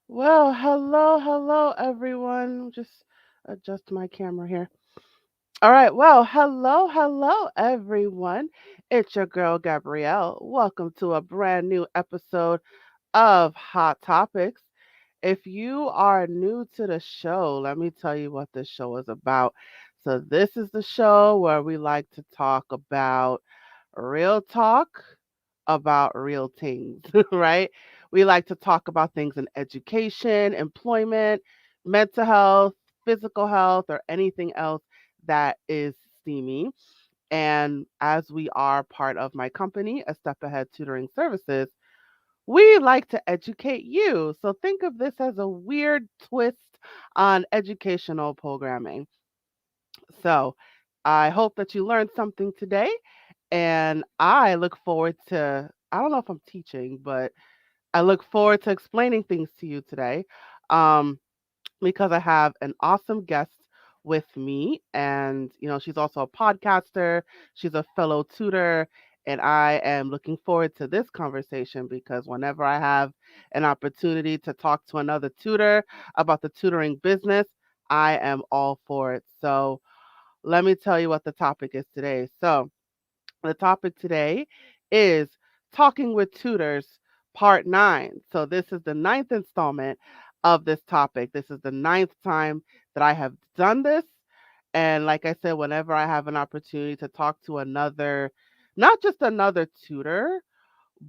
Well, hello, everyone. Just adjust my camera here. All right. Well, hello, everyone. It's your girl, Gabrielle. Welcome to a brand new episode of Hot Topics. If you are new to the show, let me tell you what this show is about. So, this is the show where we like to talk about real talk about real things, right? We like to talk about things in education, employment, mental health, physical health, or anything else that is steamy. And as we are part of my company, A Step Ahead Tutoring Services, we like to educate you. So think of this as a weird twist on educational programming. So I hope that you learned something today. And I look forward to, I don't know if I'm teaching, but I look forward to explaining things to you today um, because I have an awesome guest with me. And, she's also a podcaster, she's a fellow tutor. And I am looking forward to this conversation because whenever I have an opportunity to talk to another tutor about the tutoring business, I am all for it. So let me tell you what the topic is today. So, the topic today is Talking with Tutors, Part 9. So, this is the ninth installment of this topic. This is the ninth time that I have done this. And like I said, whenever I have an opportunity to talk to another, not just another tutor,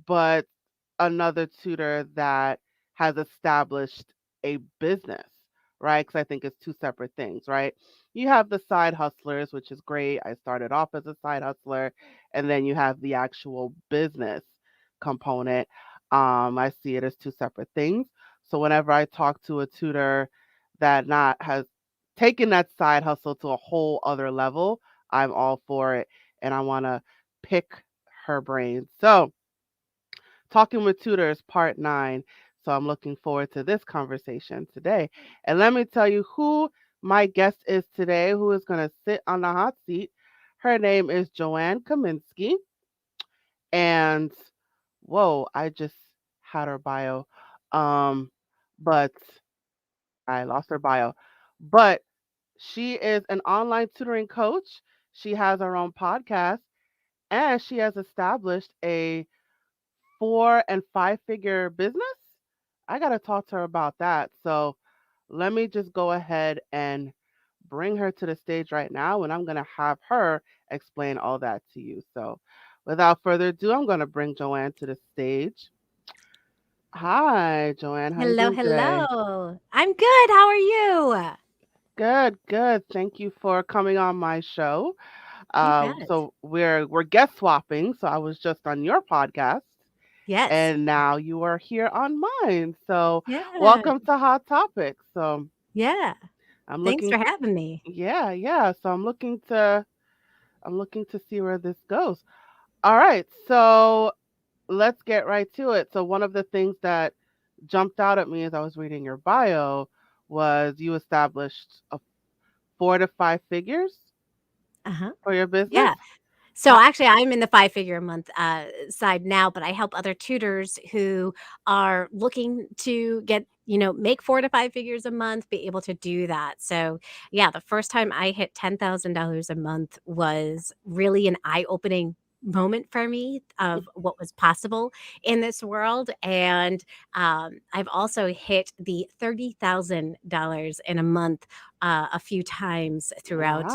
but another tutor that has established a business, right? Because I think it's two separate things, right? You have the side hustlers, which is great. I started off as a side hustler, and then you have the actual business component. I see it as two separate things. So whenever I talk to a tutor that not has taken that side hustle to a whole other level, I'm all for it, and I want to pick her brain. So Talking with Tutors, Part 9. So I'm looking forward to this conversation today. And let me tell you who my guest is today, who is going to sit on the hot seat. Her name is Joanne Kaminski. And whoa, I just had her bio. Um, but I lost her bio. But she is an online tutoring coach. She has her own podcast and she has established a 4 and 5 figure business. I got to talk to her about that. So let me just go ahead and bring her to the stage right now, and I'm going to have her explain all that to you. So without further ado, I'm going to bring Joanne to the stage. Hi, Joanne. How you Hello, doing today? hello. I'm good. How are you? Good, good. Thank you for coming on my show. You bet. So we're guest swapping. So I was just on your podcast, Yes. and now you are here on mine. So Yeah. welcome to Hot Topics. So Yeah. I'm Thanks looking, for having me. yeah. So I'm looking to see where this goes. All right, so let's get right to it. So one of the things that jumped out at me as I was reading your bio was you established a 4 to 5 figures Uh-huh. for your business. Yeah. So How? actually, I'm in the 5 figure a month side now, but I help other tutors who are looking to make 4 to 5 figures a month, be able to do that. So, yeah, the first time I hit $10,000 a month was really an eye opening moment for me of what was possible in this world. And I've also hit the $30,000 in a month a few times throughout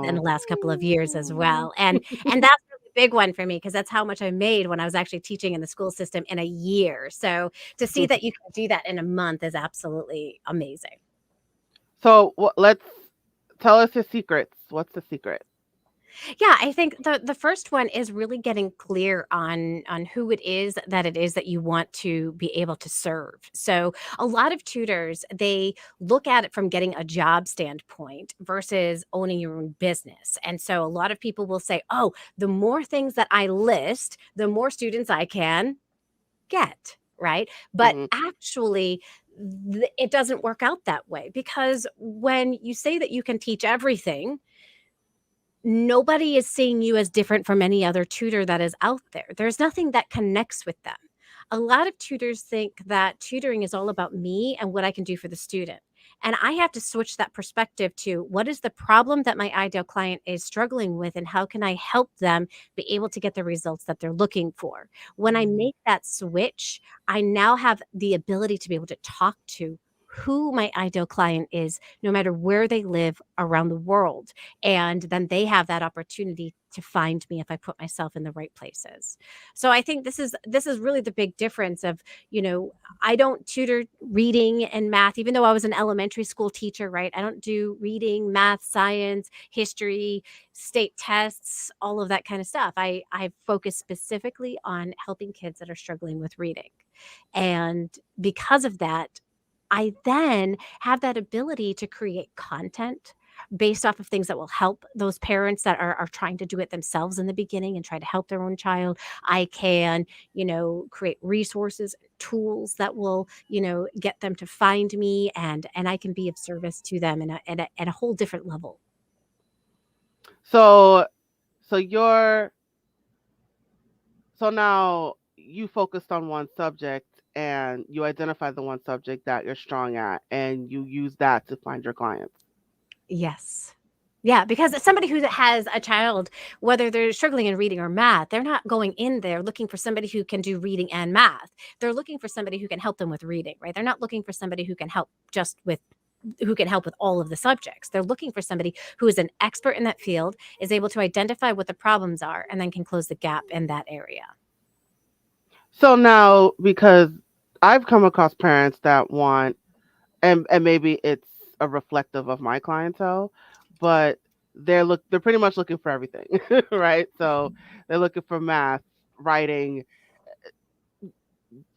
in the Wow. last couple of years as well. And that's really a big one for me because that's how much I made when I was actually teaching in the school system in a year. So to see that you can do that in a month is absolutely amazing. So let's tell us your secrets. What's the secret? Yeah, I think the first one is really getting clear on who it is that you want to be able to serve. So a lot of tutors, they look at it from getting a job standpoint versus owning your own business. And so a lot of people will say, "Oh, the more things that I list, the more students I can get." Right? But Hmm. actually it doesn't work out that way because when you say that you can teach everything, nobody is seeing you as different from any other tutor that is out there. There's nothing that connects with them. A lot of tutors think that tutoring is all about me and what I can do for the student. And I have to switch that perspective to what is the problem that my ideal client is struggling with, and how can I help them be able to get the results that they're looking for? When I Mm. make that switch, I now have the ability to be able to talk to who my ideal client is, no matter where they live around the world. And then they have that opportunity to find me if I put myself in the right places. So I think this is really the big difference of, you know, I don't tutor reading and math, even though I was an elementary school teacher, right? I don't do reading, math, science, history, state tests, all of that kind of stuff. I focus specifically on helping kids that are struggling with reading. And because of that, I then have that ability to create content based off of things that will help those parents that are trying to do it themselves in the beginning and try to help their own child. I can, create resources, tools that will, get them to find me, and I can be of service to them at a whole different level. So so you're so now you focused on one subject and you identify the one subject that you're strong at and you use that to find your clients. Yes. Yeah, because it's somebody who has a child, whether they're struggling in reading or math, they're not going in there looking for somebody who can do reading and math. They're looking for somebody who can help them with reading, right? They're not looking for somebody who can help with all of the subjects. They're looking for somebody who is an expert in that field, is able to identify what the problems are, and then can close the gap in that area. So now because I've come across parents that want and maybe it's a reflective of my clientele, but they're pretty much looking for everything, right? So they're looking for math, writing,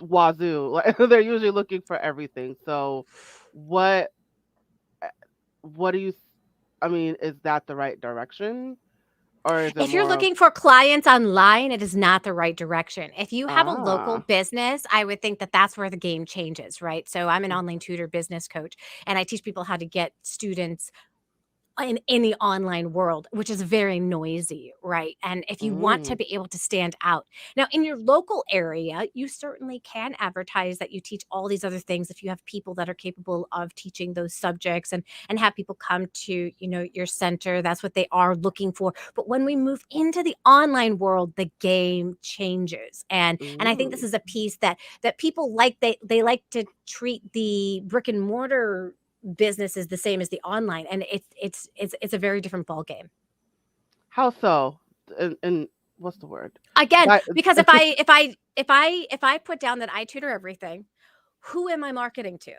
wazoo. Like they're usually looking for everything. So what what do you I mean, is that the right direction or is it If you're more of looking for clients online, it is not the right direction. If you have a local ah, business, I would think that that's where the game changes, right? So I'm an mm, online tutor business coach, and I teach people how to get students in the online world, which is very noisy, right? And if you want to mm, be able to stand out now in your local area, you certainly can advertise that you teach all these other things if you have people that are capable of teaching those subjects, and have people come to, your center. That's what they are looking for. But when we move into the online world, the game changes. And I think this mm. is a piece that people like. They like to treat the brick and mortar business is the same as the online, and it's a very different ball game. How so? And what's the word? Again, That because if I put down that I tutor everything, who am I marketing to?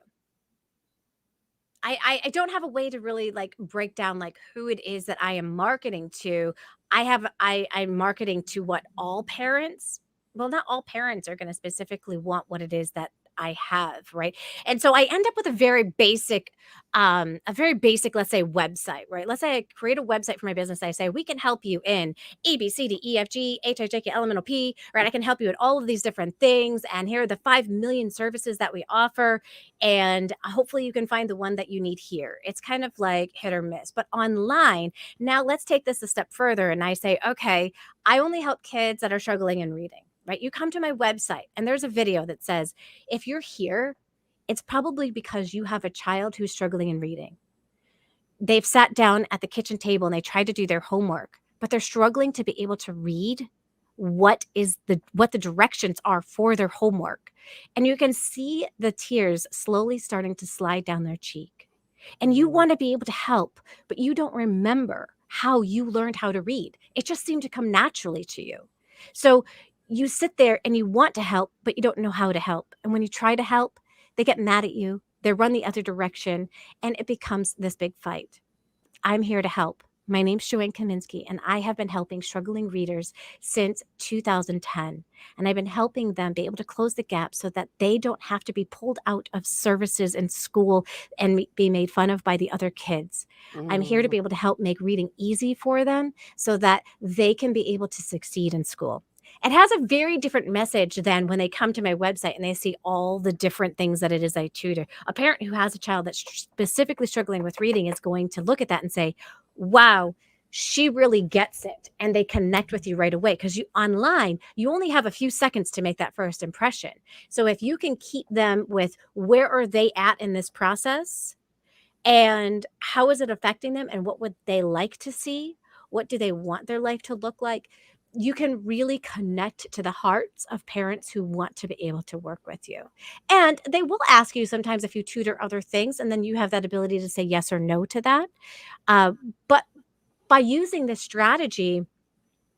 I don't have a way to really like break down like who it is that I am marketing to. I'm marketing to what all parents. Well, not all parents are going to specifically want what it is that I have, right? And so I end up with a very basic, let's say, website, right? Let's say I create a website for my business. I say we can help you in A B C D E F G H I J K L M N O P, right? I can help you at all of these different things, and here are the 5 million services that we offer, and hopefully you can find the one that you need here. It's kind of like hit or miss. But online, now let's take this a step further. And I say, okay, I only help kids that are struggling in reading, right? You come to my website and there's a video that says, if you're here, it's probably because you have a child who's struggling in reading. They've sat down at the kitchen table and they tried to do their homework, but they're struggling to be able to read what the directions are for their homework. And you can see the tears slowly starting to slide down their cheek. And you mm, want to be able to help, but you don't remember how you learned how to read. It just seemed to come naturally to you. So you sit there and you want to help, but you don't know how to help. And when you try to help, they get mad at you. They run the other direction, and it becomes this big fight. I'm here to help. My name's Joanne Kaminski, and I have been helping struggling readers since 2010. And I've been helping them be able to close the gap so that they don't have to be pulled out of services in school and be made fun of by the other kids. I'm here to mm. be able to help make reading easy for them so that they can be able to succeed in school. It has a very different message than when they come to my website and they see all the different things that it is I tutor. A parent who has a child that's specifically struggling with reading is going to look at that and say, wow, she really gets it and they connect with you right away, because you online you only have a few seconds to make that first impression. So if you can keep them with where are they at in this process, and how is it affecting them, and what would they like to see, what do they want their life to look like, you can really connect to the hearts of parents who want to be able to work with you. And they will ask you sometimes if you tutor other things, and then you have that ability to say yes or no to that. But by using this strategy,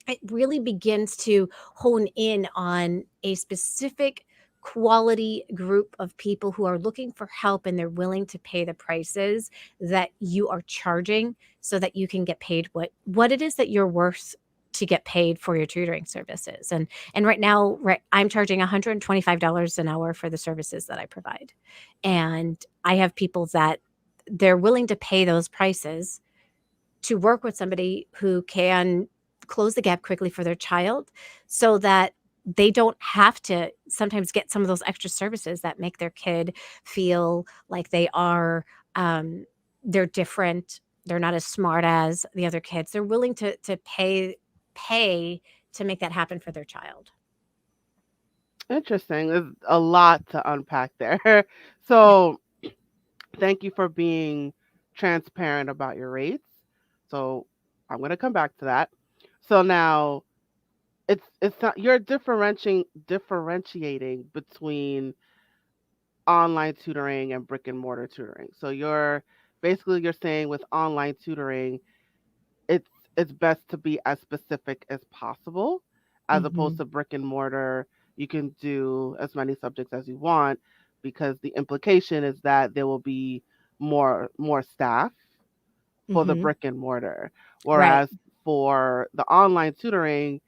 it really begins to hone in on a specific quality group of people who are looking for help, and they're willing to pay the prices that you are charging, so that you can get paid what it is that you're worth to get paid for your tutoring services. And right now, right, I'm charging $125 an hour for the services that I provide. And I have people that they're willing to pay those prices to work with somebody who can close the gap quickly for their child, so that they don't have to sometimes get some of those extra services that make their kid feel like um, they're different, they're not as smart as the other kids. They're willing to pay to make that happen for their child. Interesting. There's a lot to unpack there. So, thank you for being transparent about your rates. So, I'm going to come back to that. So now it's not you're differentiating between online tutoring and brick and mortar tutoring. So you're saying with online tutoring, it's it's best to be as specific as possible, as opposed Mhm. to brick and mortar. You can do as many subjects as you want, because the implication is that there will be more staff for the Mhm. brick and mortar. Right. Whereas for the online tutoring,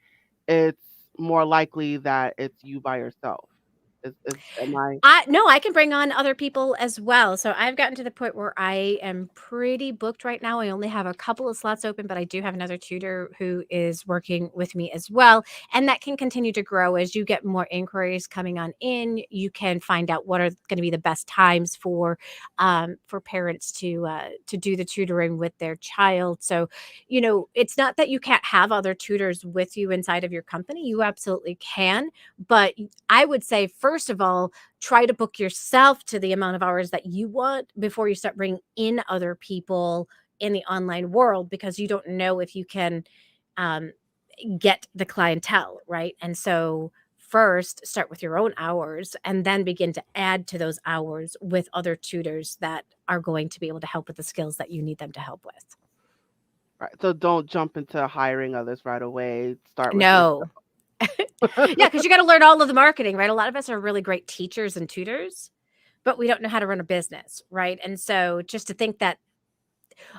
it's more likely that it's you by yourself. Is am I I no, I can bring on other people as well. So I've gotten to the point where I am pretty booked right now. I only have a couple of slots open, but I do have another tutor who is working with me as well. And that can continue to grow as you get more inquiries coming on in. You can find out what are going to be the best times for parents to do the tutoring with their child. So, it's not that you can't have other tutors with you inside of your company. You absolutely can. But I would say, first of all, try to book yourself to the amount of hours that you want before you start bringing in other people in the online world, because you don't know if you can um, get the clientele, right? And so first start with your own hours, and then begin to add to those hours with other tutors that are going to be able to help with the skills that you need them to help with. right? So don't jump into hiring others right away. Start with yourself. No. Yeah, because you got to learn all of the marketing, right? A lot of us are really great teachers and tutors, but we don't know how to run a business, right? And so just to think that,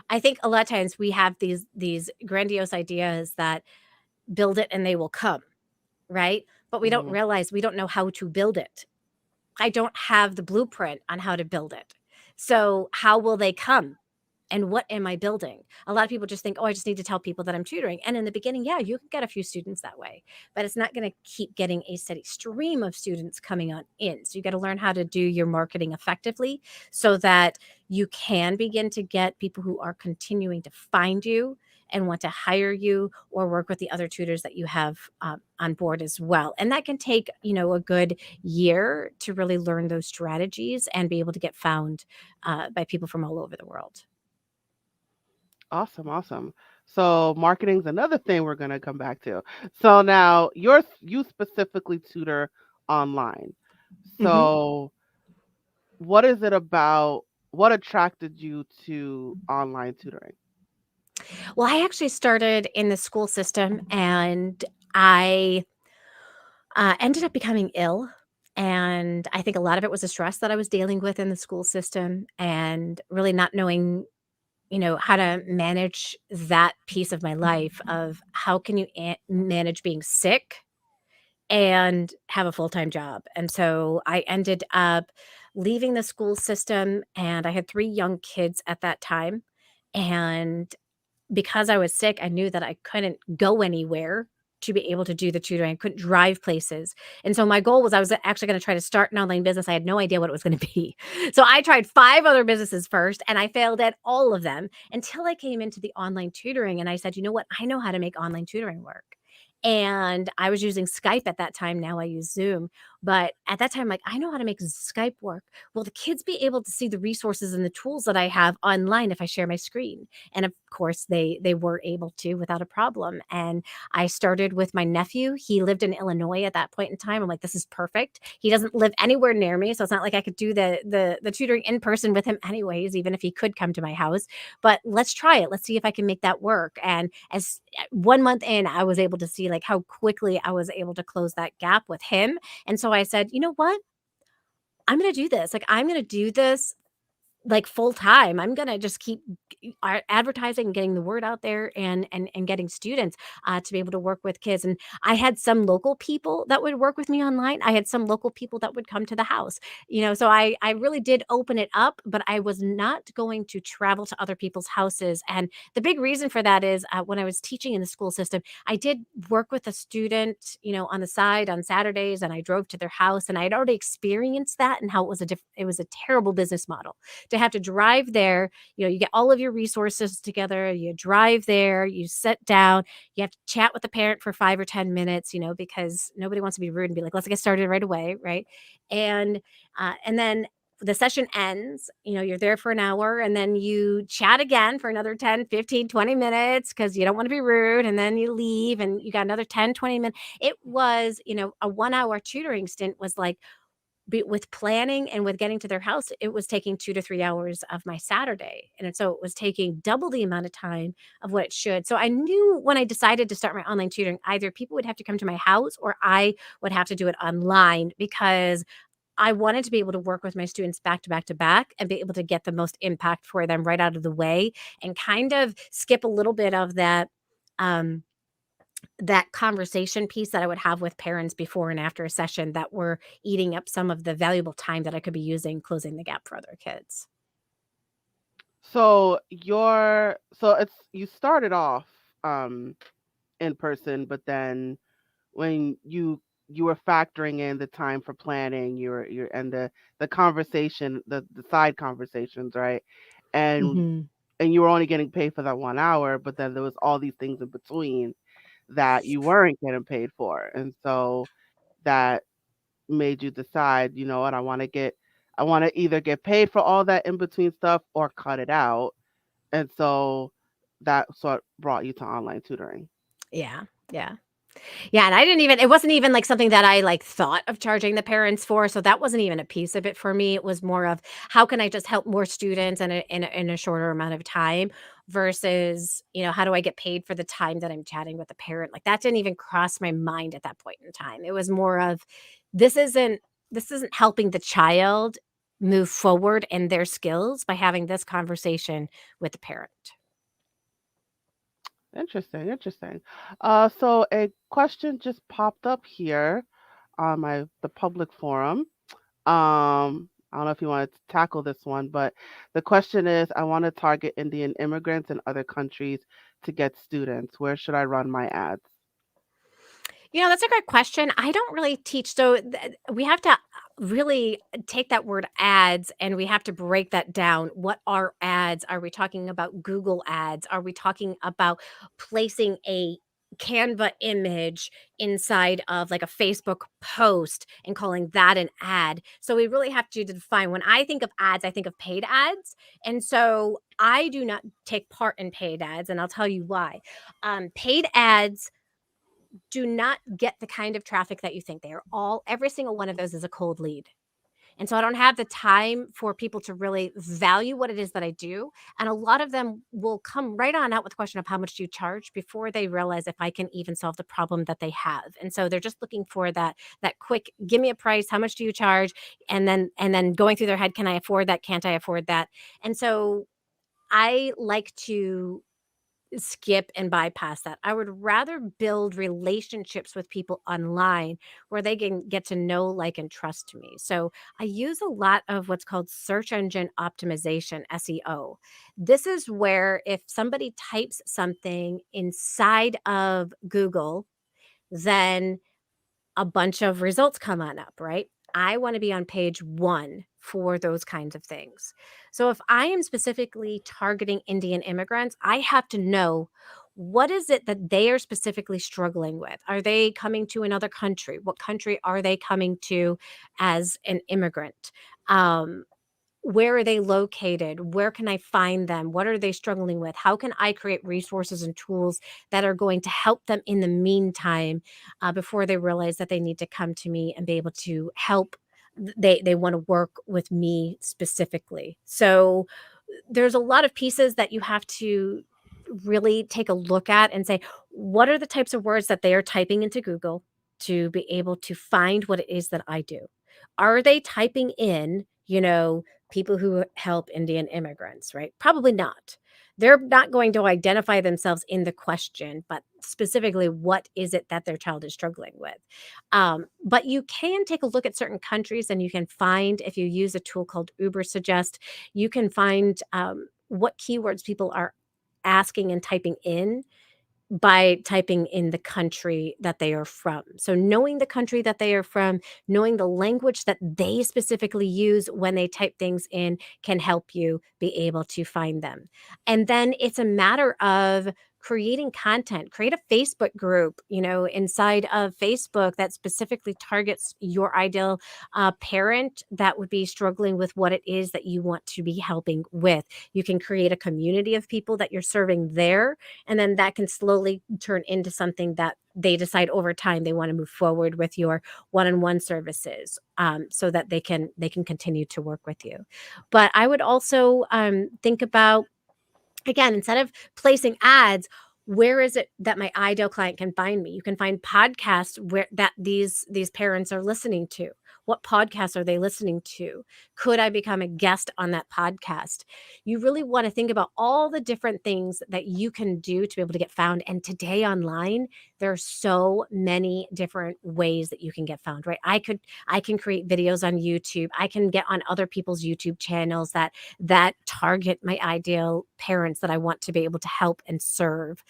I think a lot of times we have these grandiose ideas that build it and they will come, right? But we don't Mhm. realize we don't know how to build it. I don't have the blueprint on how to build it. So how will they come? And what am I building? A lot of people just think, oh, I just need to tell people that I'm tutoring. And in the beginning, yeah, you can get a few students that way, but it's not going to keep getting a steady stream of students coming on in. So you got to learn how to do your marketing effectively, so that you can begin to get people who are continuing to find you and want to hire you or work with the other tutors that you have on board as well. And that can take, a good year to really learn those strategies and be able to get found by people from all over the world. Awesome, awesome. So marketing's another thing we're gonna come back to. So now you specifically tutor online. Mhm. So what is it about what attracted you to online tutoring? Well, I actually started in the school system, and I ended up becoming ill. And I think a lot of it was the stress that I was dealing with in the school system, and really not knowing, how to manage that piece of my life of how can you manage being sick and have a full-time job. And so I ended up leaving the school system, and I had 3 young kids at that time. And because I was sick, I knew that I couldn't go anywhere to be able to do the tutoring. I couldn't drive places. And so my goal was I was actually going to try to start an online business. I had no idea what it was going to be. So I tried 5 other businesses first and I failed at all of them until I came into the online tutoring and I said, "You know what? I know how to make online tutoring work." And I was using Skype at that time. Now I use Zoom. But at that time, like, I know how to make Skype work. Will the kids be able to see the resources and the tools that I have online if I share my screen? And of course, they were able to without a problem. And I started with my nephew. He lived in Illinois at that point in time. I'm like, this is perfect. He doesn't live anywhere near me, so it's not like I could do the tutoring in person with him anyways, even if he could come to my house. But let's try it. Let's see if I can make that work. And as 1 month in, I was able to see like how quickly I was able to close that gap with him. And so I said, you know what? I'm going to do this. Like, I'm going to do this like full time. I'm gonna just keep advertising and getting the word out there and getting students to be able to work with kids. And I had some local people that would work with me online. I had some local people that would come to the house. So I really did open it up, but I was not going to travel to other people's houses. And the big reason for that is when I was teaching in the school system, I did work with a student, on the side on Saturdays, and I drove to their house, and I had already experienced that and how it was a terrible business model to have to drive there. You get all of your resources together, you drive there, you sit down, you have to chat with the parent for 5 or 10 minutes, because nobody wants to be rude and be like, let's get started right away. Right. And then the session ends, you're there for an hour and then you chat again for another 10, 15, 20 minutes because you don't want to be rude. And then you leave and you got another 10, 20 minutes. It was, a 1 hour tutoring stint was like, with planning and with getting to their house, it was taking 2 to 3 hours of my Saturday, and so it was taking double the amount of time of what it should. So I knew when I decided to start my online tutoring, either people would have to come to my house or I would have to do it online because I wanted to be able to work with my students back to back to back and be able to get the most impact for them right out of the way and kind of skip a little bit of um, that conversation piece that I would have with parents before and after a session that were eating up some of the valuable time that I could be using closing the gap for other kids. So it's you started off um in person, but then when you were factoring in the time for planning, you're and the conversation, the side conversations, right? And Mhm. and you were only getting paid for that 1 hour, but then there was all these things in between that you weren't getting paid for. And so that made you decide, you know what, I want to either get paid for all that in between stuff or cut it out. And so that sort brought you to online tutoring. Yeah. Yeah. Yeah, and it wasn't even, like, something that I, like, thought of charging the parents for, so that wasn't even a piece of it for me. It was more of, how can I just help more students in a shorter amount of time versus, how do I get paid for the time that I'm chatting with the parent? Like, that didn't even cross my mind at that point in time. It was more of, this isn't this isn't helping the child move forward in their skills by having this conversation with the parent. Interesting, interesting. So a question just popped up here on the public forum. I don't know if you want to tackle this one, but the question is, I want to target Indian immigrants in other countries to get students. Where should I run my ads? That's a great question. I don't really teach. So we have to really take that word ads and we have to break that down. What are ads? Are we talking about Google ads? Are we talking about placing a Canva image inside of like a Facebook post and calling that an ad? So we really have to define. When I think of ads, I think of paid ads. And so I do not take part in paid ads, and I'll tell you why. Paid ads do not get the kind of traffic that you think. Every single one of those is a cold lead. And so I don't have the time for people to really value what it is that I do. And a lot of them will come right on out with the question of how much do you charge before they realize if I can even solve the problem that they have. And so they're just looking for that quick, give me a price, how much do you charge? And then going through their head, can I afford that? Can't I afford that? And so I like to skip and bypass that. I would rather build relationships with people online where they can get to know, like, and trust me. So I use a lot of what's called search engine optimization, SEO. This is where if somebody types something inside of Google, then a bunch of results come on up, right? I want to be on page one for those kinds of things. So if I am specifically targeting Indian immigrants, I have to know what is it that they are specifically struggling with? Are they coming to another country? What country are they coming to as an immigrant? Um, where are they located? Where can I find them? What are they struggling with? How can I create resources and tools that are going to help them in the meantime, before they realize that they need to come to me and be able to help? They want to work with me specifically. So there's a lot of pieces that you have to really take a look at and say, what are the types of words that they are typing into Google to be able to find what it is that I do? Are they typing in, people who help Indian immigrants, right? Probably not. They're not going to identify themselves in the question, but specifically, what is it that their child is struggling with? But you can take a look at certain countries and you can find, if you use a tool called Uber Suggest, you can find what keywords people are asking and typing in by typing in the country that they are from. So, knowing the country that they are from, knowing the language that they specifically use when they type things in can help you be able to find them. And then it's a matter of creating content. Create a Facebook group, inside of Facebook that specifically targets your ideal parent that would be struggling with what it is that you want to be helping with. You can create a community of people that you're serving there, and then that can slowly turn into something that they decide over time they want to move forward with your one-on-one services, so that they can continue to work with you. But I would also think about, again, instead of placing ads, where is it that my ideal client can find me? You can find podcasts where that these parents are listening to. What podcasts are they listening to? Could I become a guest on that podcast? You really want to think about all the different things that you can do to be able to get found. And today online, there are so many different ways that you can get found, right? I can create videos on YouTube. I can get on other people's YouTube channels that target my ideal parents that I want to be able to help and serve.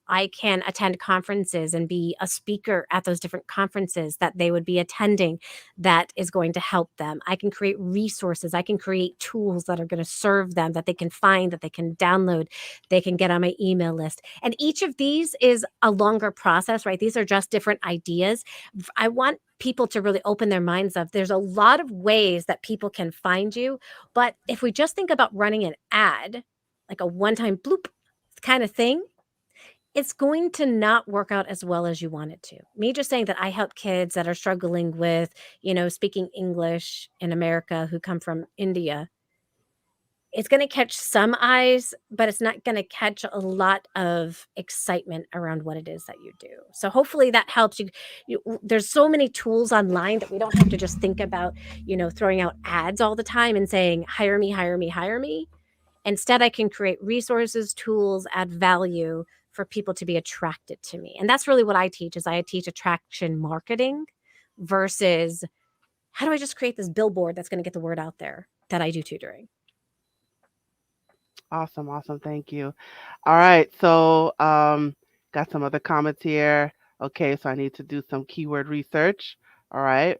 I can attend conferences and be a speaker at those different conferences that they would be attending that is going to help them. I can create resources. I can create tools that are going to serve them, that they can find, that they can download, they can get on my email list. And each of these is a longer process, right? These are just different ideas. I want people to really open their minds up. There's a lot of ways that people can find you, but if we just think about running an ad, like a one-time bloop kind of thing, it's going to not work out as well as you want it to. Me just saying that I help kids that are struggling with, speaking English in America who come from India, it's going to catch some eyes, but it's not going to catch a lot of excitement around what it is that you do. So hopefully that helps you. There's so many tools online that we don't have to just think about, throwing out ads all the time and saying, hire me, hire me, hire me. Instead, I can create resources, tools, add value for people to be attracted to me. And that's really what I teach. Is I teach attraction marketing versus how do I just create this billboard that's going to get the word out there that I do tutoring. Awesome, awesome. Thank you. All right. So, got some other comments here. Okay, so I need to do some keyword research. All right,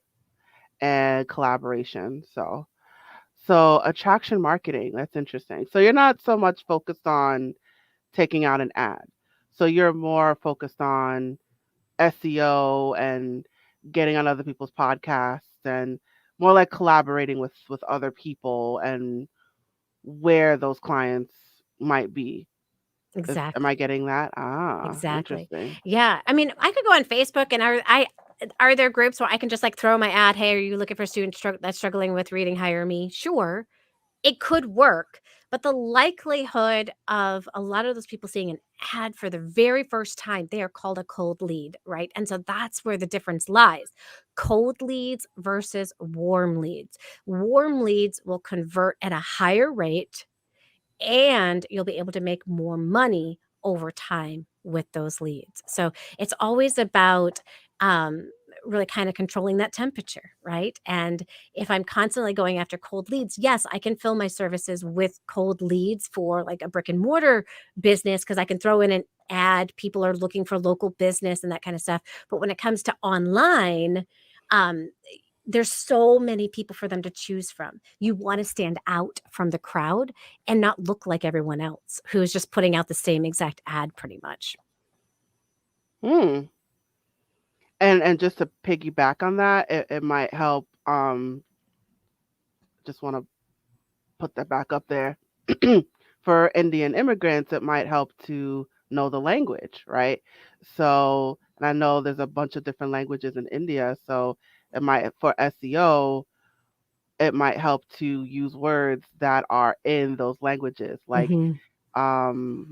and collaboration. So attraction marketing. That's interesting. So you're not so much focused on taking out an ad. So you're more focused on SEO and getting on other people's podcasts and more like collaborating with other people and where those clients might be. Am I Exactly. getting that? Ah, Exactly. interesting. Yeah. I mean, I could go on Facebook, and are there groups where I can just like throw my ad, hey, are you looking for students that's struggling with reading? Hire me. Sure, it could work, but the likelihood of a lot of those people seeing an ad for the very first time, they are called a cold lead, right? And so that's where the difference lies. Cold leads versus warm leads. Warm leads will convert at a higher rate, and you'll be able to make more money over time with those leads. So it's always about um, really kind of controlling that temperature, right? And if I'm constantly going after cold leads, yes, I can fill my services with cold leads for like a brick and mortar business because I can throw in an ad. People are looking for local business and that kind of stuff. But when it comes to online, um, there's so many people for them to choose from. You want to stand out from the crowd and not look like everyone else who is just putting out the same exact ad pretty much. Hmm. And just to piggyback on that, it might help. Just want to put that back up there. For Indian immigrants, it might help to know the language, right? So, and I know there's a bunch of different languages in India, so it might, for SEO, it might help to use words that are in those languages, like Mhm.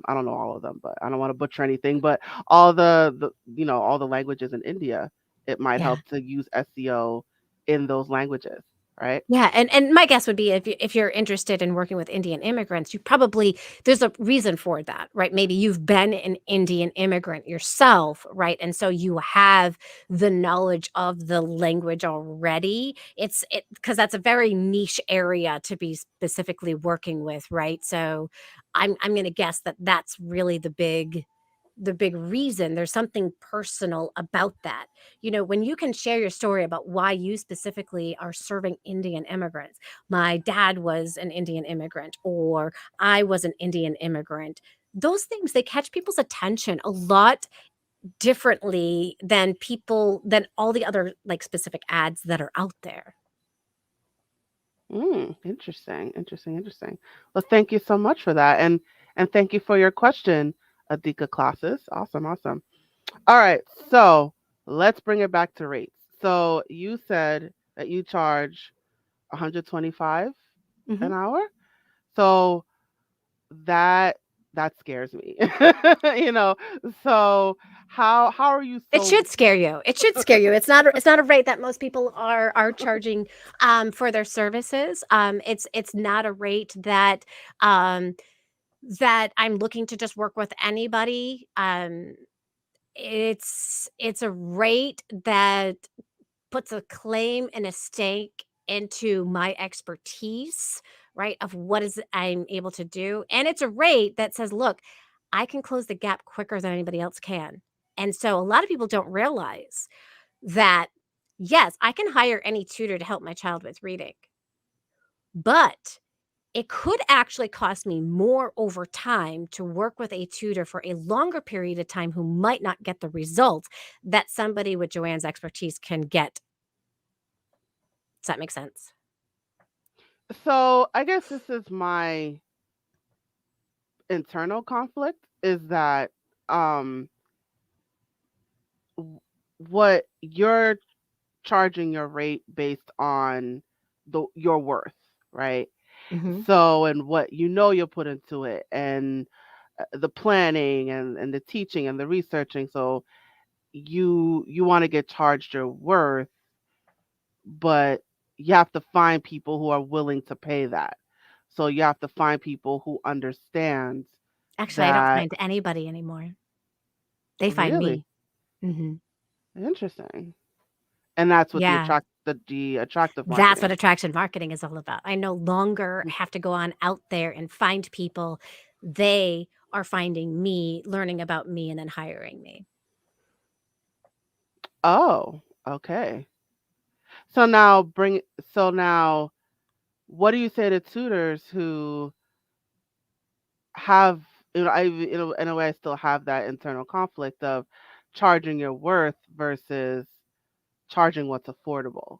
I don't know all of them, but I don't want to butcher anything, but all the all the languages in India, it might Yeah. help to use SEO in those languages, right? Yeah, and my guess would be if you're interested in working with Indian immigrants, you probably there's a reason for that, right? Maybe you've been an Indian immigrant yourself, right? And so you have the knowledge of the language already. It because that's a very niche area to be specifically working with, right? So I'm going to guess that that's really the big reason. There's something personal about that. When you can share your story about why you specifically are serving Indian immigrants. My dad was an Indian immigrant, or I was an Indian immigrant. Those things, they catch people's attention a lot differently than all the other like specific ads that are out there. Interesting, interesting, interesting. Well, thank you so much for that, and thank you for your question, Adika classes. Awesome, awesome. All right, so let's bring it back to rates. So you said that you charge 125 Mhm. an hour. So that that scares me. you know, so how are you It so should scare you. It should scare you. It's not a rate that most people are charging for their services. It's not a rate um, that I'm looking to just work with anybody. It's a rate that puts a claim and a stake into my expertise, right? Of what is I'm able to do. And it's a rate that says, look, I can close the gap quicker than anybody else can. And so a lot of people don't realize that, yes, I can hire any tutor to help my child with reading, but it could actually cost me more over time to work with a tutor for a longer period of time who might not get the results that somebody with Joanne's expertise can get. Does that make sense? so I guess this is my internal conflict is that um w- what you're charging your rate based on your worth, right? Mhm. So and what you'll put into it and the planning and the teaching and the researching. So you want to get charged your worth, but you have to find people who are willing to pay that. So you have to find people who understand Actually, I don't that. find anybody anymore. They find Really me. Mhm. interesting. And that's what Yeah. the attractive That's what marketing. attraction marketing is all about. I no longer have to go on out there and find people. They are finding me, learning about me, and then hiring me. Oh, okay. So now bring so now what do you say to tutors who have in a way I still have that internal conflict of charging your worth versus charging what's affordable.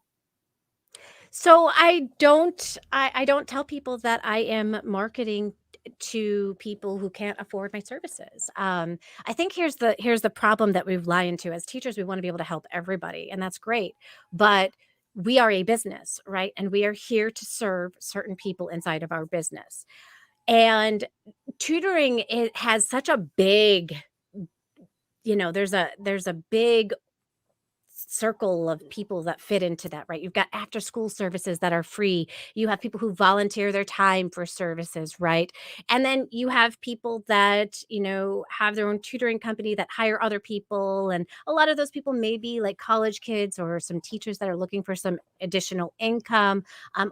So I don't tell people that I am marketing to people who can't afford my services. I think here's the problem that we lie into as teachers. We want to be able to help everybody, and that's great. But we are a business, right? And we are here to serve certain people inside of our business. And tutoring, it has such a big, there's a big circle of people that fit into that, right? You've got after school services that are free. You have people who volunteer their time for services, right? And then you have people that, have their own tutoring company that hire other people. And a lot of those people may be like college kids or some teachers that are looking for some additional income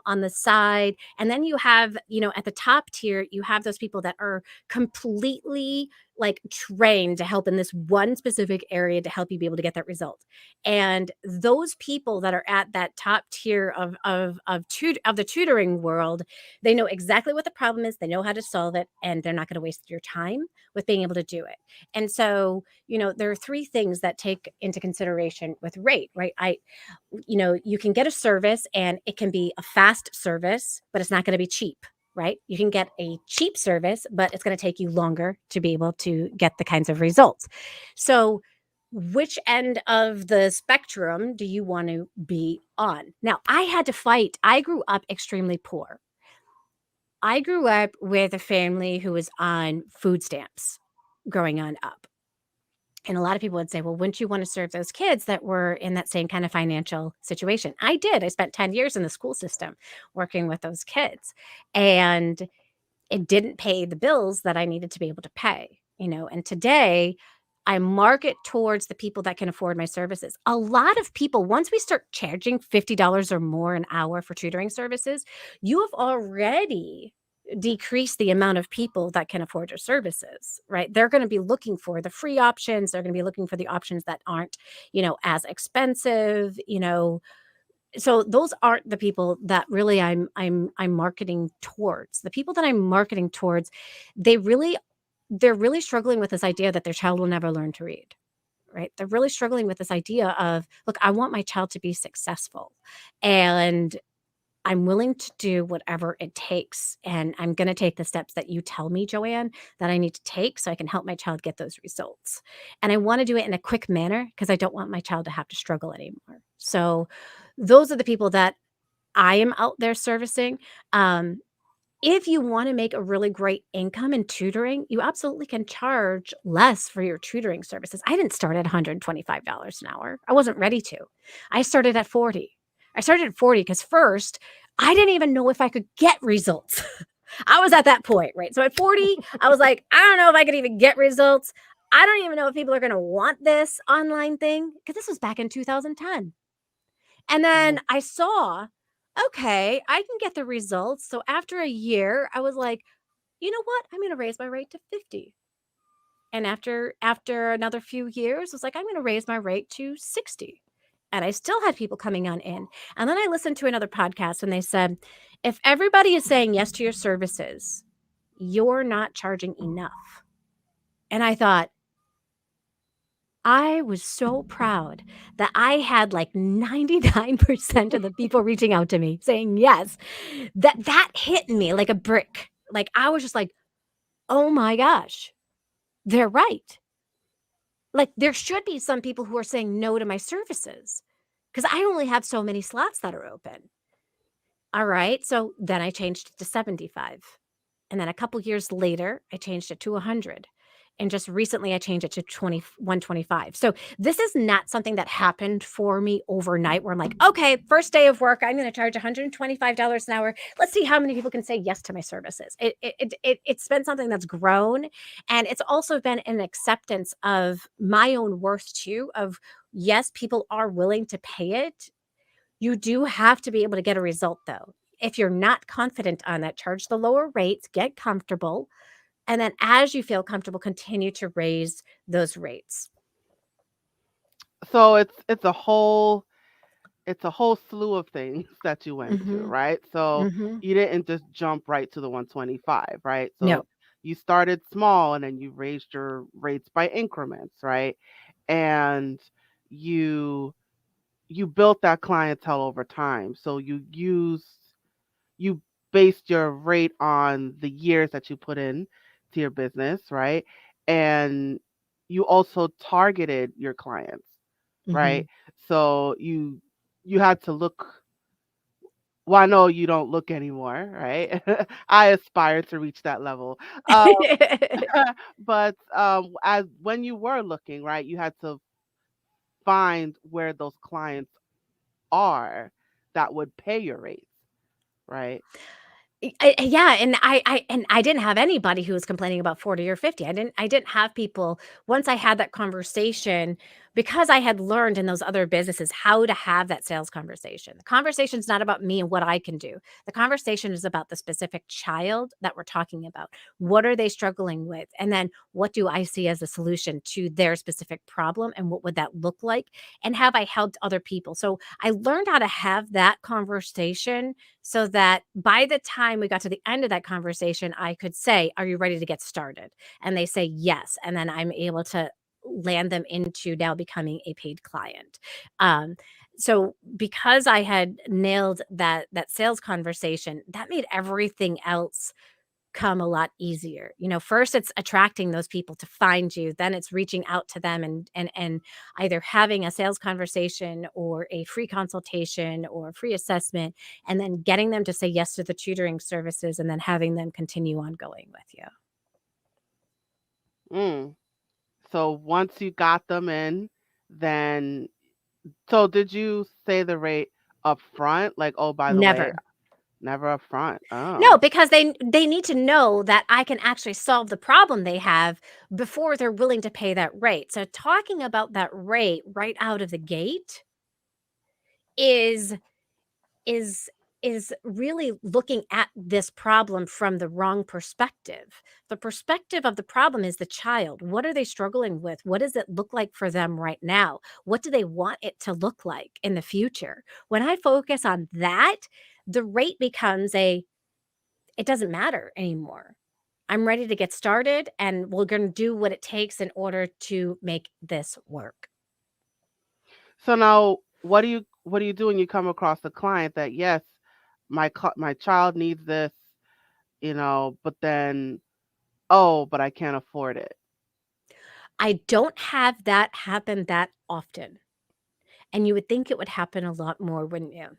on the side. And then you have, at the top tier, you have those people that are completely like trained to help in this one specific area to help you be able to get that result. And those people that are at that top tier of the tutoring world, they know exactly what the problem is, they know how to solve it, and they're not going to waste your time with being able to do it. And so, there are three things that take into consideration with rate, right? You can get a service and it can be a fast service, but it's not going to be cheap, right? You can get a cheap service, but it's going to take you longer to be able to get the kinds of results. So, which end of the spectrum do you want to be on? Now, I had to fight. I grew up extremely poor. I grew up with a family who was on food stamps growing on up. And a lot of people would say, well, wouldn't you want to serve those kids that were in that same kind of financial situation? I did. I spent 10 years in the school system working with those kids. And it didn't pay the bills that I needed to be able to pay, and today I market towards the people that can afford my services. A lot of people, once we start charging $50 or more an hour for tutoring services, you have already decreased the amount of people that can afford your services, right? They're going to be looking for the free options. They're going to be looking for the options that aren't, as expensive, so those aren't the people that really I'm marketing towards. The people that I'm marketing towards, they really they're really struggling with this idea that their child will never learn to read, right? They're really struggling with this idea of, look, I want my child to be successful, and I'm willing to do whatever it takes, and I'm going to take the steps that you tell me, Joanne, that I need to take so I can help my child get those results. And I want to do it in a quick manner because I don't want my child to have to struggle anymore. So those are the people that I am out there servicing. If you want to make a really great income in tutoring, you absolutely can charge less for your tutoring services. I didn't start at $125 an hour. I wasn't ready to. I started at 40. I started at 40 because first, I didn't even know if I could get results. I was at that point, right? So at 40, I was like, I don't know if I could even get results. I don't even know if people are going to want this online thing because this was back in 2010. And then Mhm. I saw, okay, I can get the results. So after a year, I was like, you know what? I'm going to raise my rate to 50. And after another few years, I was like, I'm going to raise my rate to 60. And I still had people coming on in. And then I listened to another podcast and they said, if everybody is saying yes to your services, you're not charging enough. And I thought, I was so proud that I had like 99% of the people reaching out to me saying yes. That hit me like a brick. Like I was just like, "Oh my gosh, they're right." Like there should be some people who are saying no to my services because I only have so many slots that are open. All right. So then I changed it to 75. And then a couple years later, I changed it to 100. And just recently, I changed it to 125. So this is not something that happened for me overnight where I'm like, okay, first day of work, I'm going to charge $125 an hour. Let's see how many people can say yes to my services. It's been something that's grown. And it's also been an acceptance of my own worth too, of yes, people are willing to pay it. You do have to be able to get a result though. If you're not confident on that, charge the lower rates, get comfortable, and then as you feel comfortable, continue to raise those rates. So it's a whole slew of things that you went through, Mhm. right? So Mhm. you didn't just jump right to the 125, right? So No. you started small and then you raised your rates by increments, right? And you you built that clientele over time. So you based your rate on the years that you put in to your business, right? And you also targeted your clients, right? Mhm. So you had to look. Well, I know you don't look anymore, right? I aspire to reach that level. Uh, but as when you were looking, right, you had to find where those clients are that would pay your rates, right? Yeah, and I didn't have anybody who was complaining about 40 or 50. I didn't have people once I had that conversation because I had learned in those other businesses how to have that sales conversation. The conversation's not about me and what I can do. The conversation is about the specific child that we're talking about. What are they struggling with? And then what do I see as a solution to their specific problem and what would that look like? And have I helped other people? So I learned how to have that conversation so that by the time we got to the end of that conversation, I could say, "Are you ready to get started?" And they say, "Yes." And then I'm able to land them into now becoming a paid client. Um, so because I had nailed that sales conversation, that made everything else come a lot easier. First it's attracting those people to find you, then it's reaching out to them and either having a sales conversation or a free consultation or a free assessment and then getting them to say yes to the tutoring services and then having them continue on going with you. Mm. So once you got them in, then so did you say the rate up front? Like, oh, by the way, Never. never up front. No, Oh. because they need to know that I can actually solve the problem they have before they're willing to pay that rate. So talking about that rate right out of the gate is is is really looking at this problem from the wrong perspective. The perspective of the problem is the child. What are they struggling with? What does it look like for them right now? What do they want it to look like in the future? When I focus on that, the rate becomes it doesn't matter anymore. I'm ready to get started and we're going to do what it takes in order to make this work. So now what do you do when you come across a client that yes, my child needs this, but then oh, but I can't afford it. I don't have that happen that often. And you would think it would happen a lot more, wouldn't you?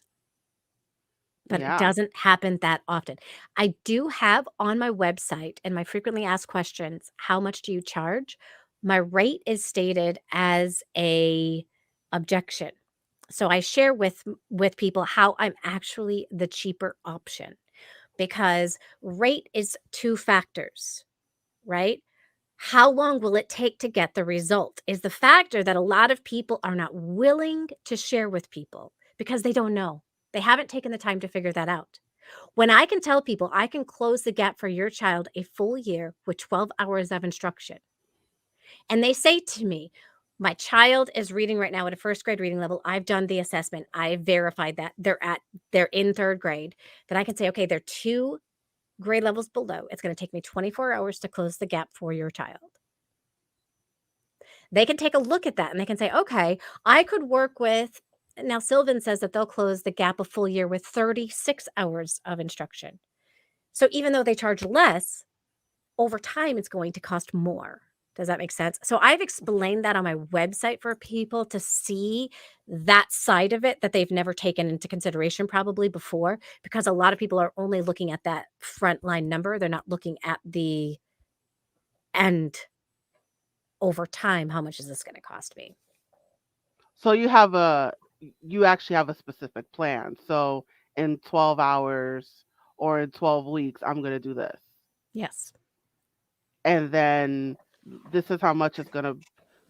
But it Yeah. doesn't happen that often. I do have on my website and my frequently asked questions, how much do you charge? My rate is stated as a objection. So I share with people how I'm actually the cheaper option because rate is two factors, right? How long will it take to get the result is the factor that a lot of people are not willing to share with people because they don't know. They haven't taken the time to figure that out. When I can tell people I can close the gap for your child a full year with 12 hours of instruction, and they say to me, my child is reading right now at a first grade reading level. I've done the assessment. I've verified that they're in third grade. Then I can say, okay, they're two grade levels below. It's going to take me 24 hours to close the gap for your child. They can take a look at that and they can say, okay, I could work with. Now, Sylvan says that they'll close the gap a full year with 36 hours of instruction. So even though they charge less, over time, it's going to cost more. Does that make sense? So I've explained that on my website for people to see that side of it that they've never taken into consideration probably before, because a lot of people are only looking at that frontline number. They're not looking at the end over time. How much is this going to cost me? So you actually have a specific plan. So in 12 hours or in 12 weeks, I'm going to do this. Yes. And then this is how much it's going to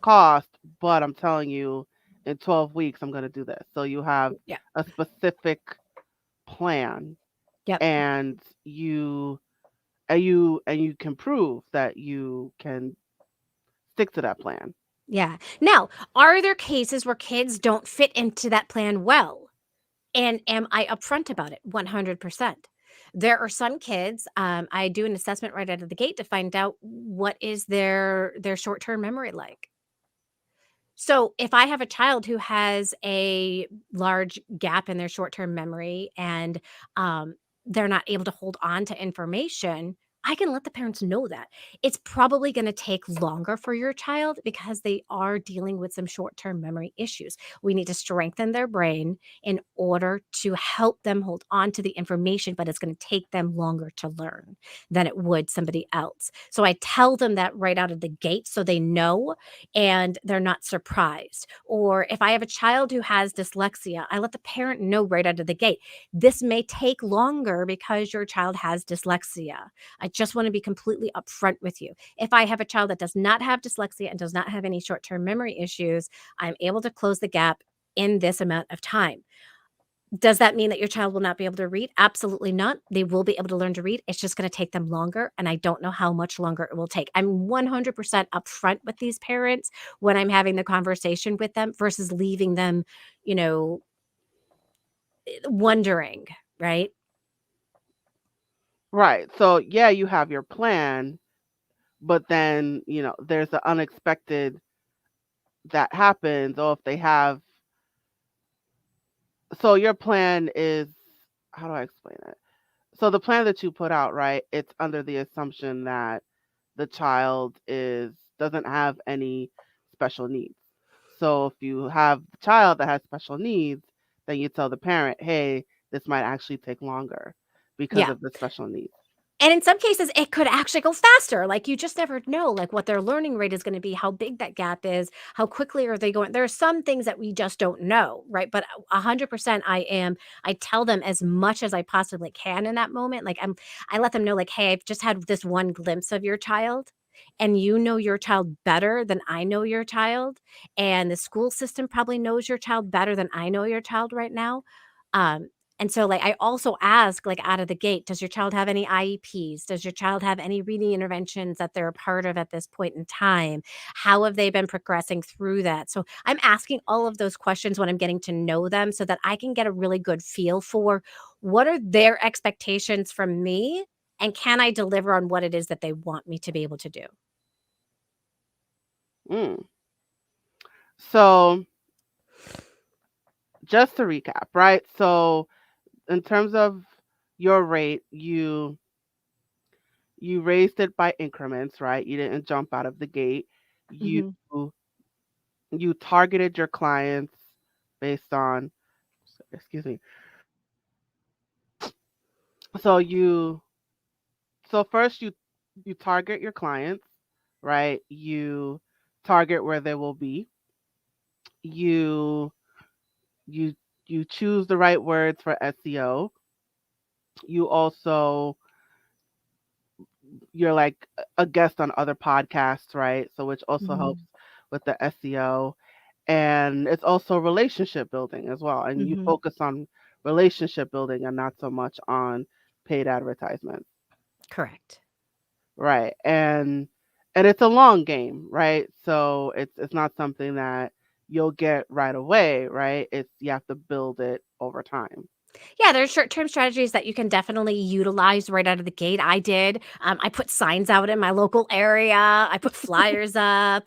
cost, but I'm telling you in 12 weeks I'm going to do this. So you have Yeah. a specific plan Yep. and you can prove that you can stick to that plan. Yeah. Now, are there cases where kids don't fit into that plan well? And am I upfront about it? 100%. There are some kids, I do an assessment right out of the gate to find out what is their short-term memory like. So, if I have a child who has a large gap in their short-term memory and, um, they're not able to hold on to information, I can let the parents know that. It's probably gonna take longer for your child because they are dealing with some short-term memory issues. We need to strengthen their brain in order to help them hold on to the information, but it's gonna take them longer to learn than it would somebody else. So I tell them that right out of the gate so they know and they're not surprised. Or if I have a child who has dyslexia, I let the parent know right out of the gate, this may take longer because your child has dyslexia. I just want to be completely upfront with you. If I have a child that does not have dyslexia and does not have any short term memory issues, I'm able to close the gap in this amount of time. Does that mean that your child will not be able to read? Absolutely not. They will be able to learn to read. It's just going to take them longer. And I don't know how much longer it will take. I'm 100% upfront with these parents when I'm having the conversation with them versus leaving them, you know, wondering, right? Right. So yeah, you have your plan, but then, there's the unexpected that happens. Or if they have, so your plan is, how do I explain it? So the plan that you put out, right? It's under the assumption that the child is doesn't have any special needs. So if you have the child that has special needs, then you tell the parent, "Hey, this might actually take longer because Yeah. of the special needs." And in some cases, it could actually go faster. Like, you just never know, like, what their learning rate is gonna be, how big that gap is, how quickly are they going. There are some things that we just don't know, right? But 100% I tell them as much as I possibly can in that moment. Like, I let them know, like, "Hey, I've just had this one glimpse of your child, and you know your child better than I know your child, and the school system probably knows your child better than I know your child right now." Um, and so, like, I also ask, like, out of the gate, does your child have any IEPs? Does your child have any reading interventions that they're a part of at this point in time? How have they been progressing through that? So I'm asking all of those questions when I'm getting to know them so that I can get a really good feel for what are their expectations from me and can I deliver on what it is that they want me to be able to do? Mm. So just to recap, right? So in terms of your rate, you raised it by increments, right? You didn't jump out of the gate. You Mhm. you targeted your clients based on, excuse me. So first you target your clients, right? You target where they will be. You you you choose the right words for SEO. You also you're like a guest on other podcasts, right? So which also helps Mhm. with the SEO, and it's also relationship building as well. And you Mhm. focus on relationship building and not so much on paid advertisements, Correct. right? And it's a long game, right? So it's not something that you'll get right away, right? It's you have to build it over time. Yeah, there's short-term strategies that you can definitely utilize right out of the gate. I did. I put signs out in my local area. I put flyers up.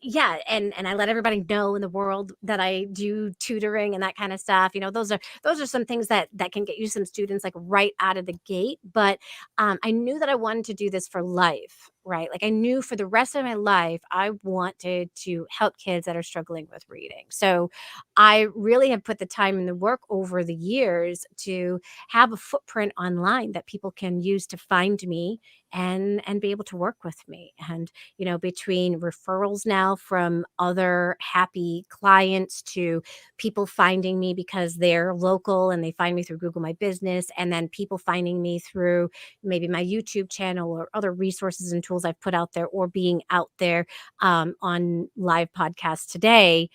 Yeah, and I let everybody know in the world that I do tutoring and that kind of stuff. Those are some things that can get you some students like right out of the gate. But I knew that I wanted to do this for life, right? Like I knew for the rest of my life, I wanted to help kids that are struggling with reading. So I really have put the time and the work over the years to have a footprint online that people can use to find me and be able to work with me. And between referrals now from other happy clients to people finding me because they're local and they find me through Google My Business, and then people finding me through maybe my YouTube channel or other resources and tools I've put out there, or being out there on live podcasts today.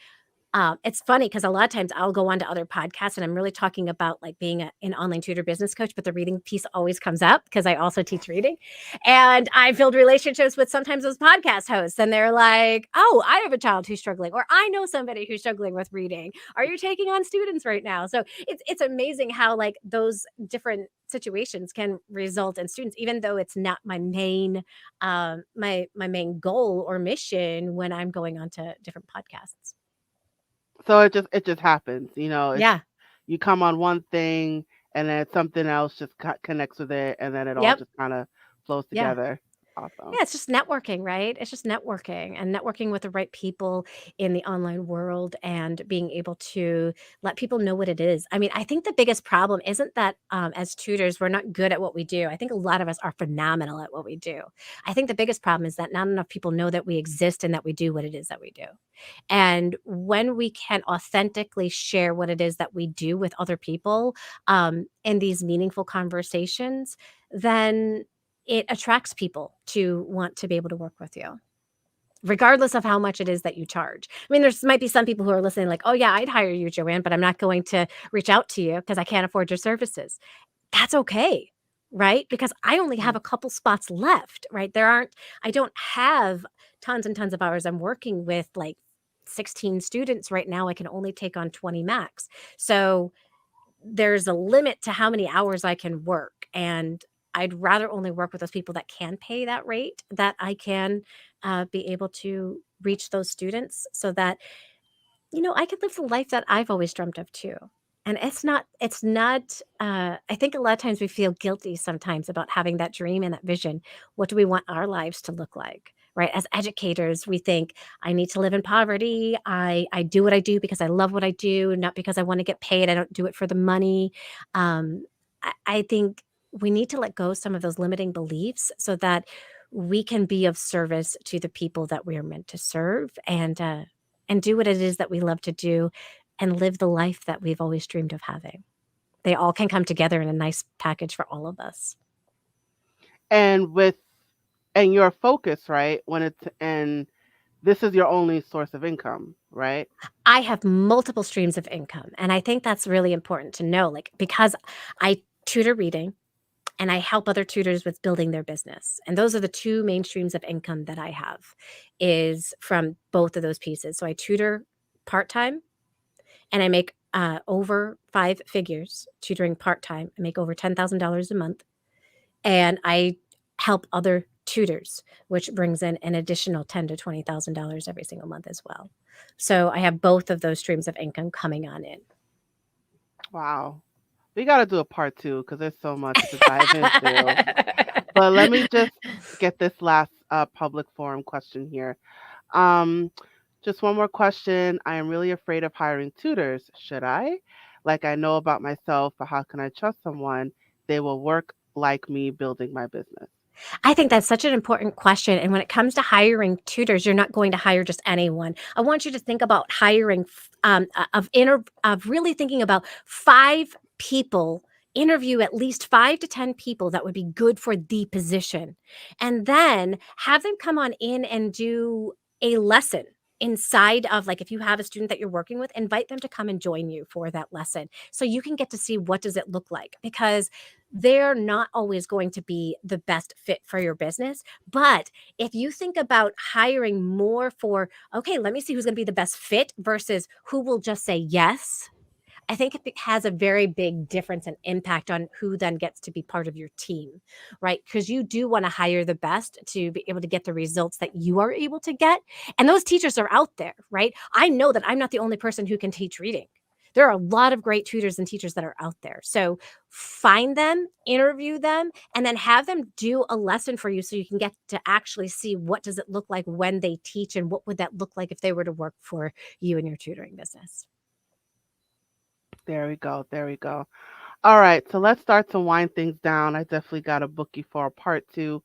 It's funny because a lot of times I'll go on to other podcasts and I'm really talking about like being an online tutor business coach, but the reading piece always comes up because I also teach reading. And I build relationships with sometimes those podcast hosts, and they're like, "Oh, I have a child who's struggling," or "I know somebody who's struggling with reading. Are you taking on students right now?" So it's amazing how like those different situations can result in students, even though it's not my main my main goal or mission when I'm going on to different podcasts. So it just happens, it's Yeah. you come on one thing and then something else just connects with it and then it all Yep. just kind of flows Yeah. together. Awesome. Yeah, it's just networking, right? It's just networking and networking with the right people in the online world and being able to let people know what it is. I mean, I think the biggest problem isn't that as tutors, we're not good at what we do. I think a lot of us are phenomenal at what we do. I think the biggest problem is that not enough people know that we exist and that we do what it is that we do. And when we can authentically share what it is that we do with other people in these meaningful conversations, then it attracts people to want to be able to work with you, regardless of how much it is that you charge. I mean, there's might be some people who are listening, like, oh, yeah, I'd hire you, Joanne, but I'm not going to reach out to you because I can't afford your services. That's okay, right? Because I only have Mm. a couple spots left, right? I don't have tons and tons of hours. I'm working with like 16 students right now. I can only take on 20 max. So there's a limit to how many hours I can work. And I'd rather only work with those people that can pay that rate, that I can be able to reach those students so that I could live the life that I've always dreamt of too. And I think a lot of times we feel guilty sometimes about having that dream and that vision. What do we want our lives to look like? Right? As educators, we think I need to live in poverty. I do what I do because I love what I do, not because I want to get paid. I don't do it for the money. I think we need to let go of some of those limiting beliefs so that we can be of service to the people that we are meant to serve and do what it is that we love to do and live the life that we've always dreamed of having. They all can come together in a nice package for all of us. And with and your focus, right? When it's and this is your only source of income, right? I have multiple streams of income, and I think that's really important to know, like, because I tutor reading and I help other tutors with building their business. And those are the two main streams of income that I have is from both of those pieces. So I tutor part-time and I make over five figures tutoring part-time. I make over $10,000 a month and I help other tutors, which brings in an additional ten to $20,000 every single month as well. So I have both of those streams of income coming on in. Wow. We got to do a part two because there's so much to dive into. But let me just get this last public forum question here. Um, just one more question. I am really afraid of hiring tutors. Should I? Like I know about myself, but how can I trust someone they will work like me building my business? I think that's such an important question. And when it comes to hiring tutors, you're not going to hire just anyone. I want you to think about hiring of really thinking about five people. Interview at least 5 to 10 people that would be good for the position, and then have them come on in and do a lesson inside of, like, if you have a student that you're working with, invite them to come and join you for that lesson so you can get to see what does it look like, because they're not always going to be the best fit for your business. But if you think about hiring more for, okay, let me see who's going to be the best fit versus who will just say yes, I think it has a very big difference and impact on who then gets to be part of your team, right? Because you do want to hire the best to be able to get the results that you are able to get. And those teachers are out there, right? I know that I'm not the only person who can teach reading. There are a lot of great tutors and teachers that are out there. So find them, interview them, and then have them do a lesson for you so you can get to actually see what does it look like when they teach and what would that look like if they were to work for you in your tutoring business. There we go. There we go. All right. So let's start to wind things down. I definitely got a bookie for a part two.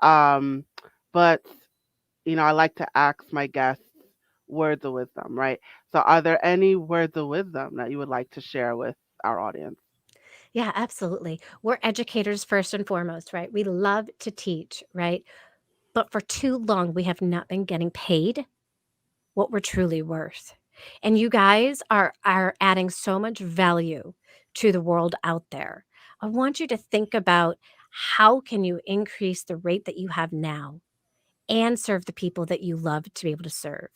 Um, but I like to ask my guests words of wisdom, right? So, are there any words of wisdom that you would like to share with our audience? Yeah, absolutely. We're educators first and foremost, right? We love to teach, right? But for too long, we have not been getting paid what we're truly worth. And you guys are adding so much value to the world out there. I want you to think about how can you increase the rate that you have now and serve the people that you love to be able to serve.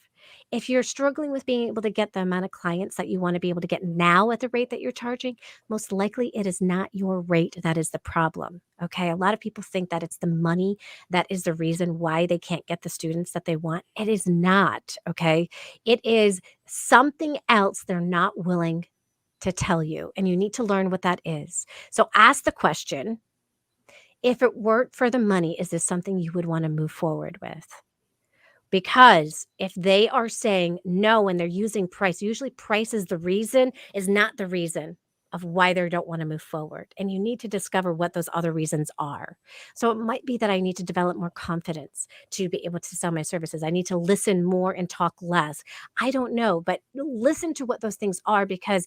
If you're struggling with being able to get the amount of clients that you want to be able to get now at the rate that you're charging, most likely it is not your rate that is the problem. Okay. A lot of people think that it's the money that is the reason why they can't get the students that they want. It is not. Okay. It is something else they're not willing to tell you. And you need to learn what that is. So ask the question, If it weren't for the money, is this something you would want to move forward with? Because if they are saying no and they're using price, usually price is the reason, is not the reason of why they don't want to move forward. And you need to discover what those other reasons are. So it might be that I need to develop more confidence to be able to sell my services. I need to listen more and talk less. I don't know, but listen to what those things are, because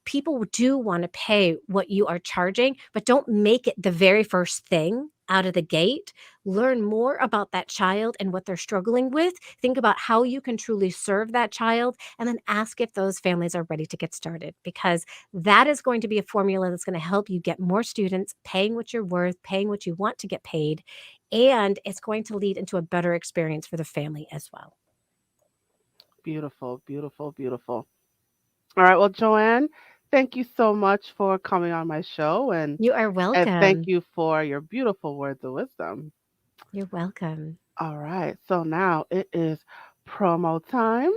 people do want to pay what you are charging, but don't make it the very first thing out of the gate. Learn more about that child and what they're struggling with. Think about how you can truly serve that child, and then ask if those families are ready to get started, because that is going to be a formula that's going to help you get more students paying what you're worth, paying what you want to get paid, and it's going to lead into a better experience for the family as well. Beautiful, beautiful, beautiful. All right. Well, Joanne, thank you so much for coming on my show, You are and thank welcome. you for your beautiful words of wisdom. You're welcome. All right. So now it is promo time.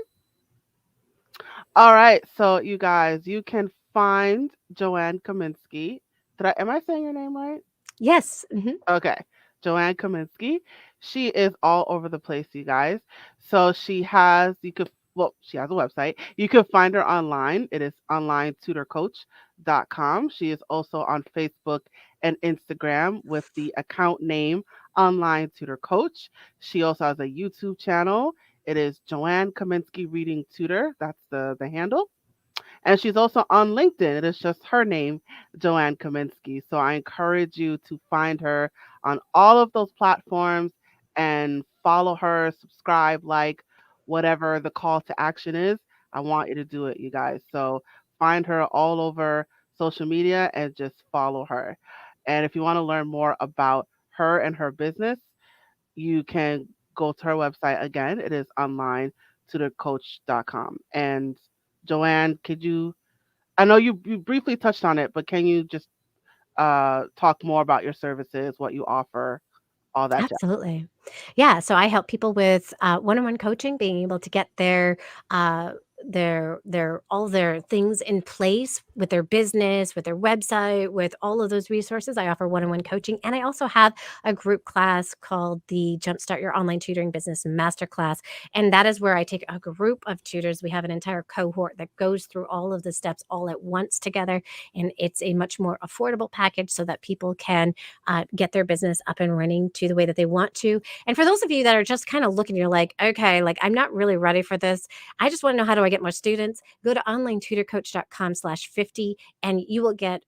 All right. So you guys, you can find Joanne Kaminski. Am I saying your name right? Yes. Mhm. Okay. Joanne Kaminski. She is all over the place, you guys. So she has a website. You can find her online. It is onlinetutorcoach.com. She is also on Facebook and Instagram with the account name Online Tutor Coach. She also has a YouTube channel. It is Joanne Kaminski Reading Tutor. That's the handle. And she's also on LinkedIn. It is just her name, Joanne Kaminski. So I encourage you to find her on all of those platforms and follow her, subscribe, like whatever the call to action is. I want you to do it, you guys. So find her all over social media and just follow her. And if you want to learn more about her and her business, you can go to her website again. It is online tutorcoach.com. And Joanne, I know you briefly touched on it, but can you just talk more about your services, what you offer, all that jazz? Absolutely. Yeah, so I help people with, one-on-one coaching, being able to get uh, their all their things in place with their business, with their website, with all of those resources. I offer one-on-one coaching, and I also have a group class called the Jumpstart Your Online Tutoring Business Masterclass, and that is where I take a group of tutors. We have an entire cohort that goes through all of the steps all at once together, and it's a much more affordable package so that people can get their business up and running to the way that they want to. And for those of you that are just kind of looking, you're like, okay, like I'm not really ready for this. I just want to know, how do I get more students? Go to onlinetutorcoach.com/50, and you will get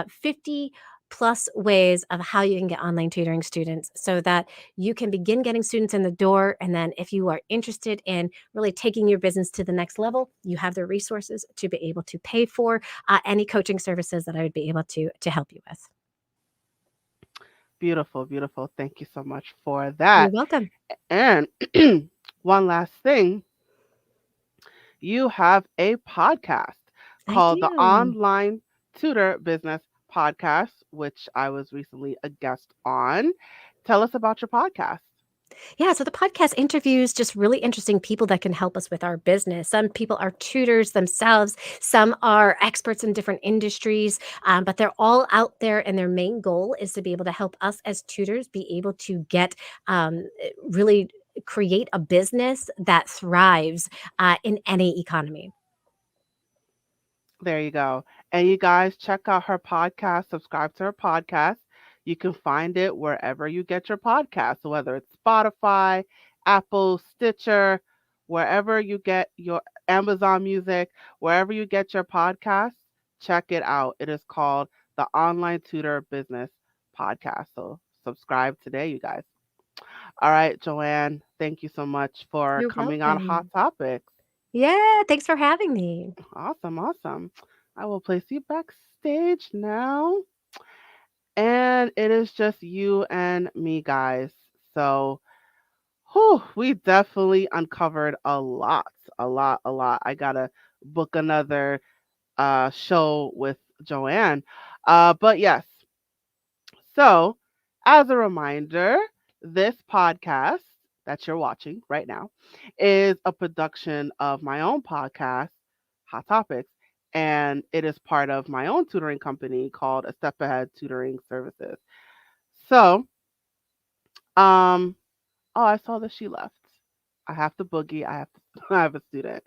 50 plus ways of how you can get online tutoring students, so that you can begin getting students in the door. And then if you are interested in really taking your business to the next level, you have the resources to be able to pay for any coaching services that I would be able to help you with. Beautiful, beautiful. Thank you so much for You're that. welcome. And one last thing, you have a podcast I called the do. Online Tutor Business Podcast, which I was recently a guest on. Tell us about your podcast. Yeah, so the podcast interviews just really interesting people that can help us with our business. Some people are tutors themselves, some are experts in different industries, but they're all out there, and their main goal is to be able to help us as tutors be able to get really create a business that thrives in any economy. There you go. And you guys check out her podcast, subscribe to her podcast. You can find it wherever you get your podcasts, so whether it's Spotify, Apple, Stitcher, wherever you get your Amazon Music, wherever you get your podcasts, check it out. It is called the Online Tutor Business Podcast. So subscribe today, you guys. All right, Joanne, thank you so much for You're coming on Hot welcome. Topics. Yeah, thanks for having me. Awesome, awesome. I will place you backstage now. And it is just you and me, guys. So, we definitely uncovered a lot, a lot, a lot. I gotta book another show with Joanne. But yes, so, as a reminder, this podcast that you're watching right now is a production of my own podcast, Hot Topics, and it is part of my own tutoring company called A Step Ahead Tutoring Services. So, um, oh, I saw that she left. I have to boogie. I have to. I have a student.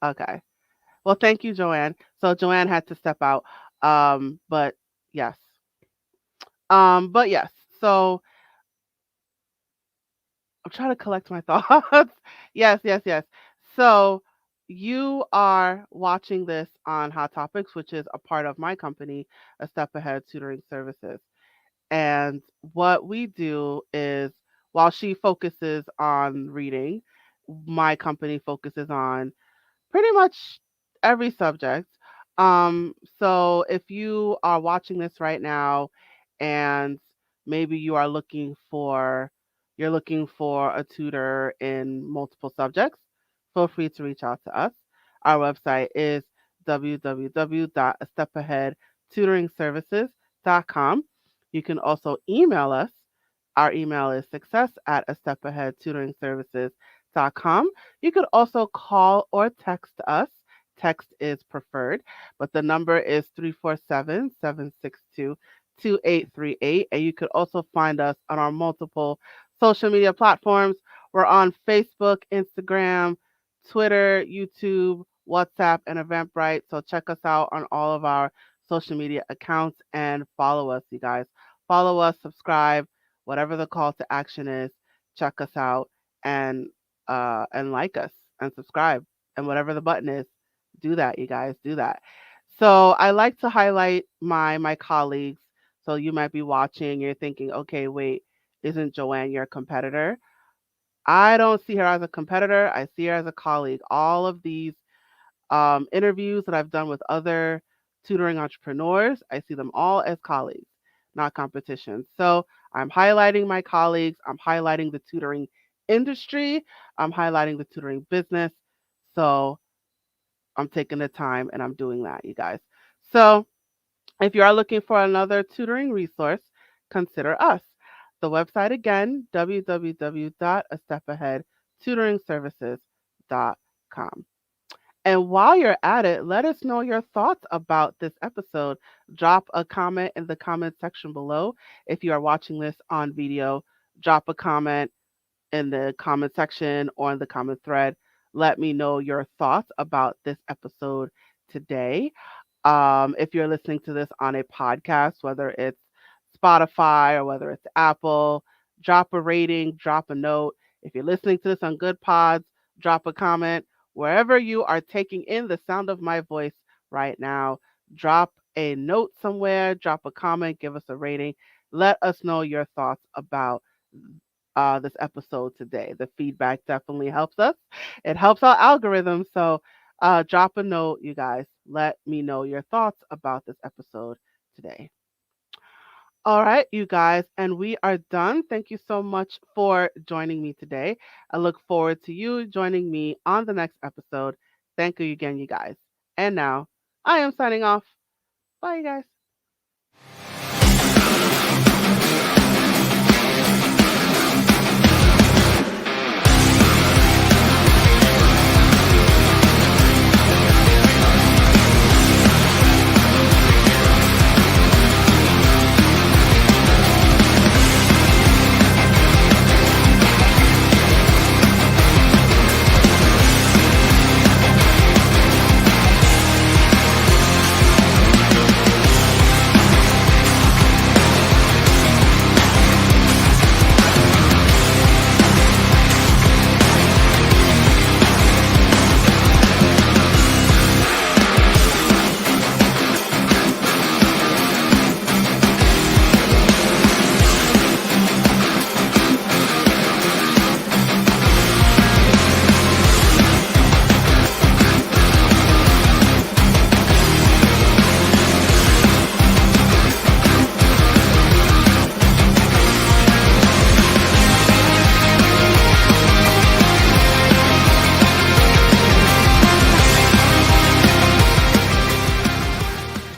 Okay. Well, thank you, Joanne. So Joanne had to step out. But yes. But yes. So I'm trying to collect my thoughts. Yes, yes, yes. So you are watching this on Hot Topics, which is a part of my company, A Step Ahead Tutoring Services. And what we do is, while she focuses on reading, my company focuses on pretty much every subject. So if you are watching this right now and maybe you're looking for a tutor in multiple subjects, feel free to reach out to us. Our website is www.astepaheadtutoringservices.com. You can also email us. Our email is success at astepaheadtutoringservices.com. You could also call or text us. Text is preferred, but the number is 347-762-2838. And you could also find us on our multiple social media platforms. We're on Facebook, Instagram, Twitter, YouTube, WhatsApp, and Eventbrite. So check us out on all of our social media accounts and follow us, you guys. Follow us, subscribe, whatever the call to action is. Check us out and like us and subscribe and whatever the button is, do that, you guys, do that. So I like to highlight my colleagues. So you might be watching, you're thinking, okay, wait, isn't Joanne your competitor? I don't see her as a competitor. I see her as a colleague. All of these interviews that I've done with other tutoring entrepreneurs, I see them all as colleagues, not competition. So I'm highlighting my colleagues. I'm highlighting the tutoring industry. I'm highlighting the tutoring business. So I'm taking the time and I'm doing that, you guys. So if you are looking for another tutoring resource, consider us. The website again, www.astepaheadtutoringservices.com. And while you're at it, let us know your thoughts about this episode. Drop a comment in the comment section below. If you are watching this on video, drop a comment in the comment section or in the comment thread. Let me know your thoughts about this episode today. If you're listening to this on a podcast, whether it's Spotify or whether it's Apple, drop a rating, drop a note. If you're listening to this on Good Pods, drop a comment. Wherever you are taking in the sound of my voice right now, drop a note somewhere, drop a comment, give us a rating. Let us know your thoughts about this episode today. The feedback definitely helps us. It helps our algorithm. So drop a note, you guys. Let me know your thoughts about this episode today. All right, you guys, and we are done. Thank you so much for joining me today. I look forward to you joining me on the next episode. Thank you again, you guys. And now I am signing off. Bye, you guys.